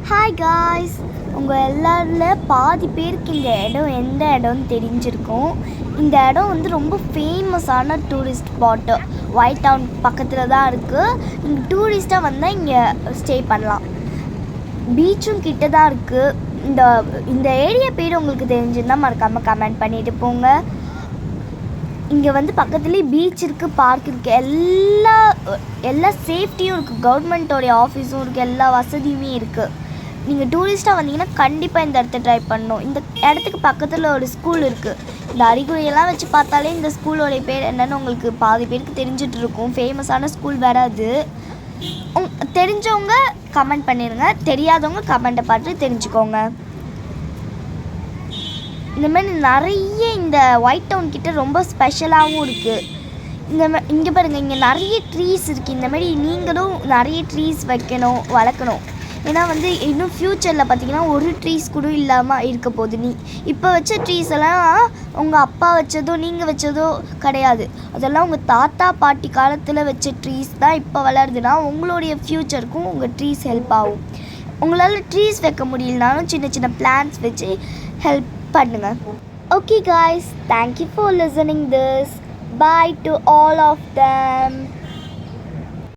Hi guys, உங்கள் எல்லாரில் பாதி பேருக்கு இந்த இடம் எந்த இடம்னு தெரிஞ்சிருக்கும். இந்த இடம் வந்து ரொம்ப ஃபேமஸான டூரிஸ்ட் ஸ்பாட்டு. ஒயிட் டவுன் பக்கத்தில் தான் இருக்குது. இங்கே டூரிஸ்ட்டாக வந்தால் இங்கே ஸ்டே பண்ணலாம். பீச்சும் கிட்ட தான் இருக்குது. இந்த ஏரியா பேர் உங்களுக்கு தெரிஞ்சிருந்தால் மறக்காமல் கமெண்ட் பண்ணிட்டு போங்க. இங்கே வந்து பக்கத்துலேயே பீச் இருக்குது, பார்க் இருக்குது, எல்லா சேஃப்டியும் இருக்குது. கவர்மெண்ட்டோடைய ஆஃபீஸும் இருக்குது, எல்லா வசதியுமே இருக்குது. நீங்கள் டூரிஸ்ட்டாக வந்தீங்கன்னா கண்டிப்பாக இந்த இடத்த ட்ரை பண்ணணும். இந்த இடத்துக்கு பக்கத்தில் ஒரு ஸ்கூல் இருக்குது. இந்த அறிகுறியெல்லாம் வச்சு பார்த்தாலே இந்த ஸ்கூலோடைய பேர் என்னென்னு உங்களுக்கு பாதி பேருக்கு தெரிஞ்சிட்டு இருக்கும். ஃபேமஸான ஸ்கூல் வேறு அது. தெரிஞ்சவங்க கமெண்ட் பண்ணிடுங்க, தெரியாதவங்க கமெண்ட்டை பார்த்து தெரிஞ்சுக்கோங்க. இந்தமாதிரி நிறைய இந்த ஒயிட் டவுன் கிட்ட ரொம்ப ஸ்பெஷலாகவும் இருக்குது. இங்கே பாருங்கள், இங்கே நிறைய ட்ரீஸ் இருக்குது. இந்தமாதிரி நீங்களும் நிறைய ட்ரீஸ் வளர்க்கணும். ஏன்னா வந்து இன்னும் ஃப்யூச்சரில் பார்த்திங்கன்னா ஒரு ட்ரீஸ் கூட இல்லாமல் இருக்க போகுது. இப்போ வச்ச ட்ரீஸ் எல்லாம் உங்கள் அப்பா வச்சதோ நீங்கள் வச்சதோ கிடையாது. அதெல்லாம் உங்கள் தாத்தா பாட்டி காலத்தில் வச்ச ட்ரீஸ் தான் இப்போ வளருதுன்னா உங்களுடைய ஃப்யூச்சருக்கும் உங்கள் ட்ரீஸ் ஹெல்ப் ஆகும். உங்களால் ட்ரீஸ் வைக்க முடியலனாலும் சின்ன சின்ன பிளான்ஸ் வச்சு ஹெல்ப் பண்ணுங்க. Okay guys, thank you for listening this. Bye to all of them.